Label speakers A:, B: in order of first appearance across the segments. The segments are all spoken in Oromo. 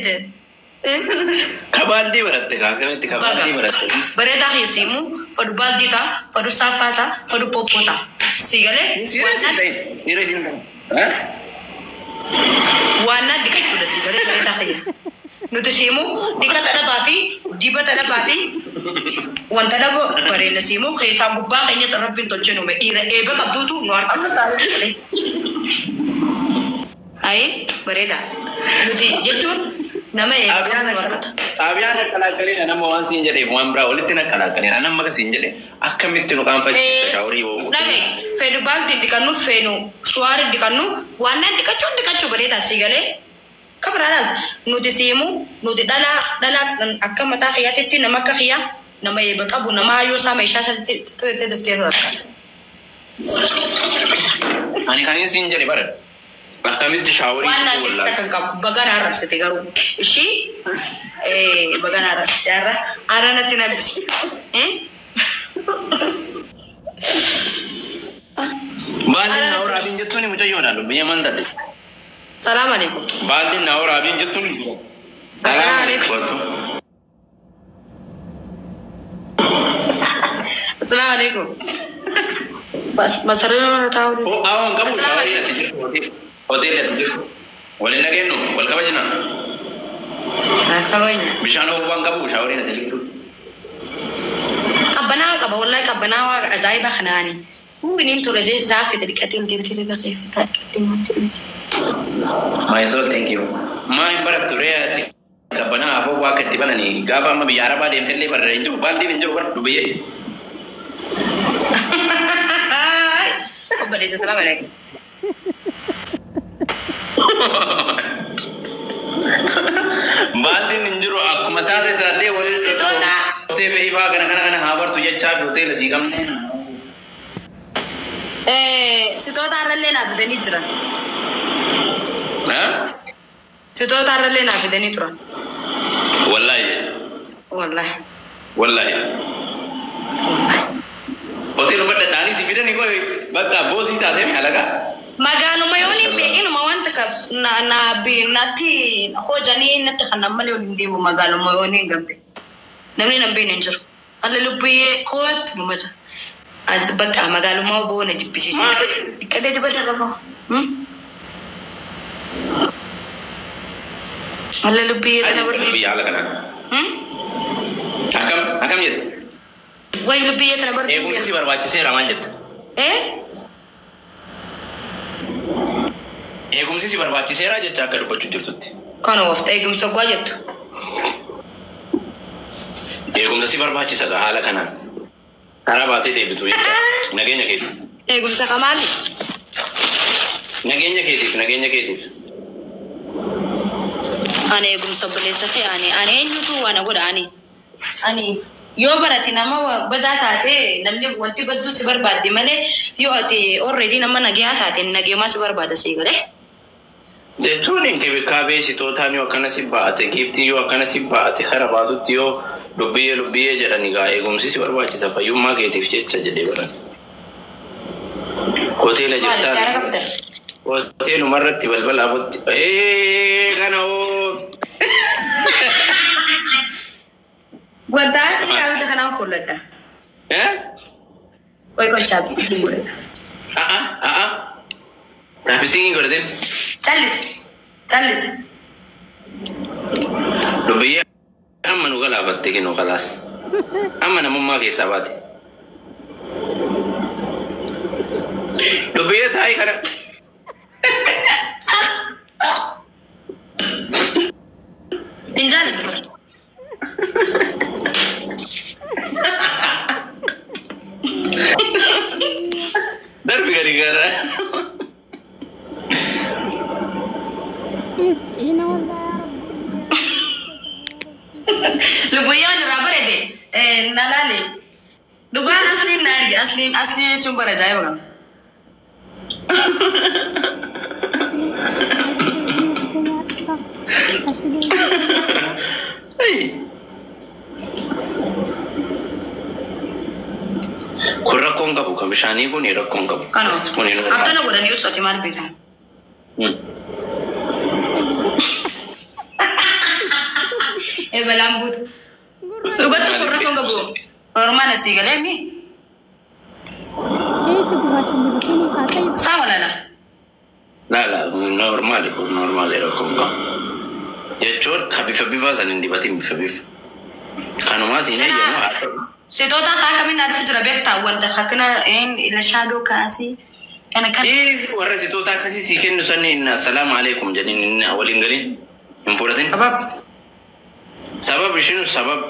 A: جد
B: كبالدي برتك كم كبالدي برتك
A: بريدا يسيمو فدو بالدي تا فدو سافاتا فدو بوبوتا سيغالي وانا ديكاتو دا سيغالي بريدا خيا نتسيمو ديكات أنا بافي جيبت أنا بافي وانت أنا برينا سيمو خيسا غبا خيني تربين تلچنو مي إيبا كبدوتو نوار كتب هاي بريدا نتي جتون nama
B: Abiana kalakalin ana mo ansin jade mo ambra olitina kalakalin ana maga sinjade akamitti no kan fachi shawri wo
A: nage fedu baldi dikanu fenu suare dikanu wana dikachu bereda sigale kabralan nuti simu nuti dala akamata khiyati nama khiya nama yebakabu nama ayo sama ishasa te defte
B: ani kanin sinjade barad akamitti shawri
A: wala takakab bagana arabsete garu ishi bagana arabsete arana tinabis
B: Baldin naur abin jettuni mucho yona lo biya mandate
A: Salam alaikum
B: Baldin naur abin jettuni
A: Salam alaikum Salam alaikum Bas masarelo na tawo
B: oh awon gabu hotel wala lageno wal kabajna
A: kabajna
B: bishano wan gabu shawari na tilikiru
A: kabana wallahi kabana wa ajaiba khanani هو إن أنتوا رجال زعفة الكتيل دي بتلي بخيف تقدمت
B: ما يسول thank you ما يبرد ترياتي كبنا أفو واقع تبنا ني غافا ما بيارا بعد يمتلي بره إنجو بالدي إنجو بره دبي
A: بدي السلام عليكم
B: بالدي إنجو أكو متى تاتي ولا
A: تطودا
B: تبي إيفا كنا هابر تيجي تشاف hotel سيكم
A: ستوتا رلنا في دنيترا
B: ها
A: ستوتا رلنا في دنيترا
B: والله hotel بدأ داني سفيرة نيكوي بقى بوسي تاده مي هلاكا
A: magano mayoni be ino mawanta ka na bi nati hojani natakana male olinde mo magano mayoni ngambe namni nambe nenjur alle lubiye kot mumaja az baka magalo mo bo na jipisi kada jibada ka alle lubiye tana warni
B: lubiye ala kana akam yet
A: way lubiye tana warni
B: kumsi barbachi se ramanjet kumsi si barbachi se raja chakar bachu jirtutti
A: kana wafta kumsa gwayet
B: kumsi barbachi saga hala kana Karabati deh betul ya. Nagenya ketif.
A: Gumsa kamali.
B: Nagenya ketif.
A: Ane gumsa boleh sakhi ane nyutu wana goda ane yo barati nama badata te namne wanti baddu sibar baddi male yo ati already nama nagyata te nagyama sibar badda sigale.
B: Jechuun ke bikabe sitota ni wakana sibate gifti yo wakana sibate karabatu tiyo lubiye jedhani gaa eegumsi si barbaachisa fayyummaa keetiif jecha jedhee baran hoteela jirtaan hoteeluma irratti balbala afutti kana
A: Guantas kami tak kenal pun ada. Koi caps tinggi.
B: Tapi singin kau deh.
A: Chalis.
B: Lubiya. Amma nu gala fatte kino khalas amma na mumma ke sabati lubiya thai kara
A: pinjal
B: dar bigari kara
A: Lubuyan rubber deh, nalale. Lubuyan asli nari, asli cuma raja ya bang.
B: Kurang kongga bukan, misalnya pun ini kongga.
A: Kano, apa nak buat news atau mana beda? Balambut. Lugat tu korang kau gabu. Orang mana sih kalian ni?
C: Segera cuma begini kata ibu.
A: Sama lah.
B: La, normal era konga. Jechuun bifa sanin dibatiin bifa. Kanuma sini jennu haatu.
A: Sitoota haa kami naaf jira beektaa wanta akkana ila shaadoo kaasii kana kan.
B: Warra sitoota akkasii si kennu sanni inna salaamu alaikum jedhin inna waliin galin hin fudhatin. Sabab ishinu sabab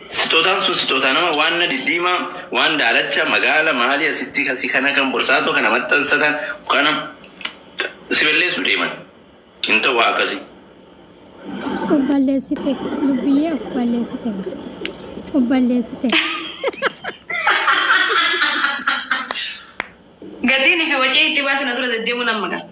B: sitootaan sun sitoota nama waan diddiimaa waan daalacha magaala maali asitti kasii kana kan borsaatoo kana maxxansatan kana sibelleessu deeman hin ta'u waa akkasii.
C: Obballeessite lubbiyee obballeessite.
A: Gatiin fi wajjin itti baasin asirra deddeemuun amma gaa.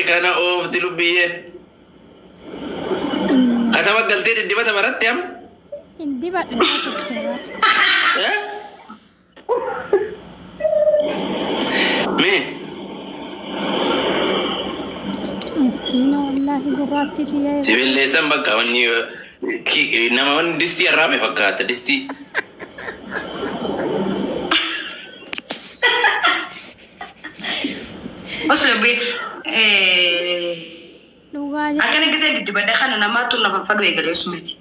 B: Kana oofti lubbiyee. Kata galtee dibata baratte am?
C: Dibata.
B: Me?
C: Miskina wallahi gurraatti tiyee.
B: Sibiilleessan bakka wanni nama wanni distii arraame fakkaata distii.
A: Osoo Akan kita dibada kan nama tu nama fadu egal Yusmeti.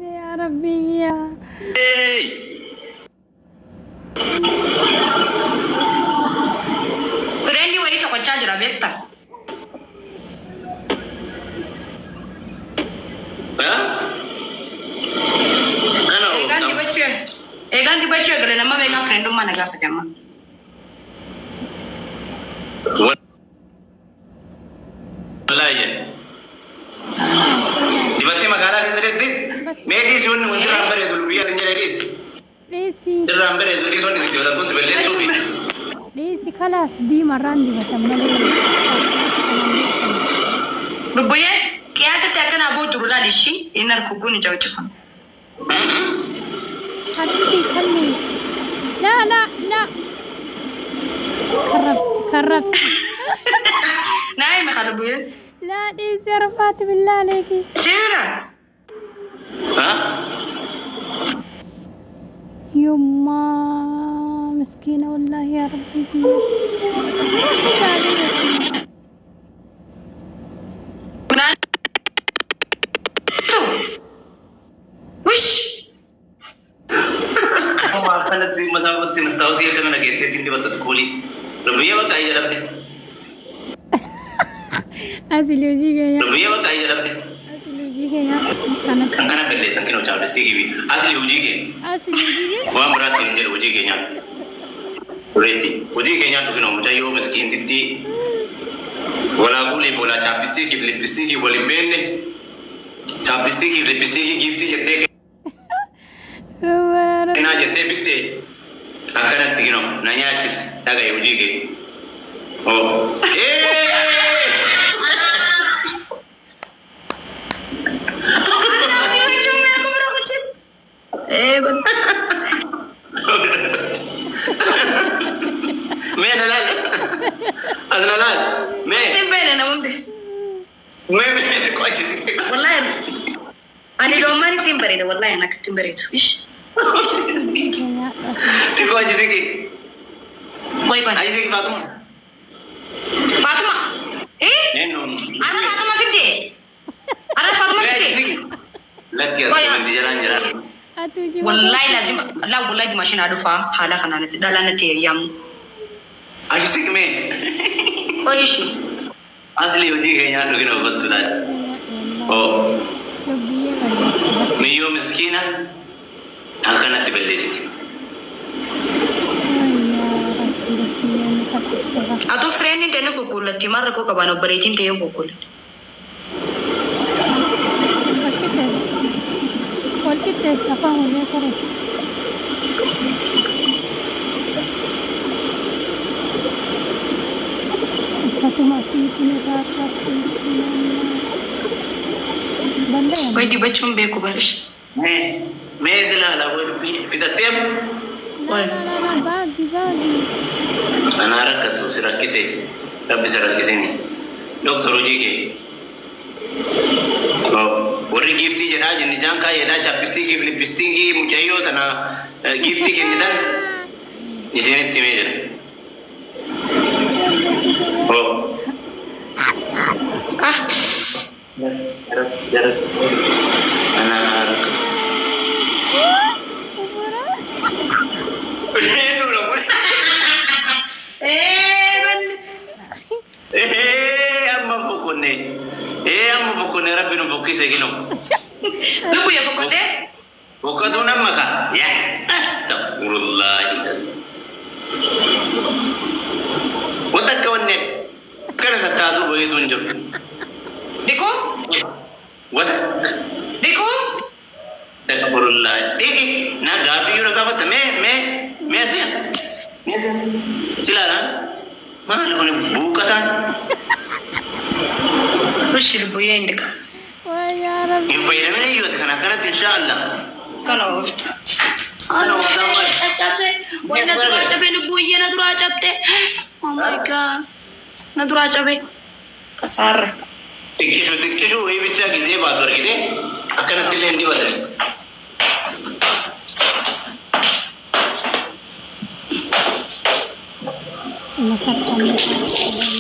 C: Ya Rabbi ya.
B: Hey.
A: Friendly way so kau charge rabekta.
B: Hah? Ana oh.
A: Egan dibaca egal nama mereka friend rumah naga fatama.
B: Wallahi. Dibatti magaalaa keessa deetti meedii sun wantoota bareedu biyya sin jedhedis.
C: Desi.
B: Jiraan bareedu dhis wanti itti godhamu si balleessuu fi.
C: Desi kalas diimarraan dibatan malee.
A: Lubbuye kiyaasatti akkana aboo jiru laalishi inni argugguun ija hojjefamu.
C: Hatti kalli. La. Karrabti.
A: Naai meeqa lubbuye?
C: لا ديس يا رفعت بالله عليكي
A: شيرا
B: ها؟
C: يما مسكينة والله يا ربي
A: وش؟
B: ما كانت مسافة مستوى كمان كنت تندي بتدخلي ربيع بقى يا ربي
C: أصلي وجهي
B: ربيع بقى يا ربي
C: أصلي وجهي
B: كان بلي سكين وشاب استيقي بي أصلي وجهي وام راسي نجر وجهي نيا ريتي وجهي نيا تقول نوم جايو مسكين تدي ولا قولي ولا شاب استيقي فليب استيقي ولا بينه شاب استيقي فليب استيقي جيفتي جتة أنا جتة بيتة أكرت تيجي نوم نيا جيفت لا جاي وجهي أوه مين هلال؟ أنا هلال مين؟
A: تبين أنا ممكن
B: مين كويس
A: والله أنا لو ما نتيم بريدة والله أنا كنت بريدة إيش؟
B: كويس كي
A: كوي كوي
B: عايزك فاطمة
A: إيه؟ أنا فاطمة في الدي أنا فاطمة في الدي
B: لك يا سيدي جلان
A: والله لازم لا والله دي ماشين أدفع حالا خنا لا نتي يام
B: عايزك مين؟
A: كويش
B: أصلي ودي كيان لكن أبغى أوه ميو مسكينة أكنت تبليزتي أتو فريني تاني كوكولا تيمار ركو كبانو بريتين تيو كوكولا
C: والكتة سافاه ولا كره فاتو ما سيتي Banda ya.
A: Wai dibacun beku balish.
B: Mezla la في التيم
C: لا باقي.
B: أنا ركضت سركسي ربي سركسيني دكتور وجيكي وري جيفتي جراج نجان كاي دا چاپستيكي فليبستيكي مجايو تنا جيفتي كندان نسيني تيميجر أنا ركضت أما فكوني ربي نفكي سكينو
A: Lu ya fokote?
B: وقد نمك يا أستغفر الله العظيم وتكوني كانت تاتو بغيت ونجر
A: Diko?
B: وتك
A: Diko?
B: استغفر الله إيه نا غافي يورا غافت مي أسيا سلالا ما لكوني بوكتان
A: Rushi lubuye indika.
C: ويا رب.
B: إن فايدة يوت كانت إن شاء الله
A: Kana wafta.
B: أنا وضعوا
A: Wai na dura cabe lubuye na dura cabte. Oh my god. Na dura cabe. Kasar.
B: تكشو وهي بتشاكي زي باتور كده أكنت تلين دي بدري
C: Nasaktan.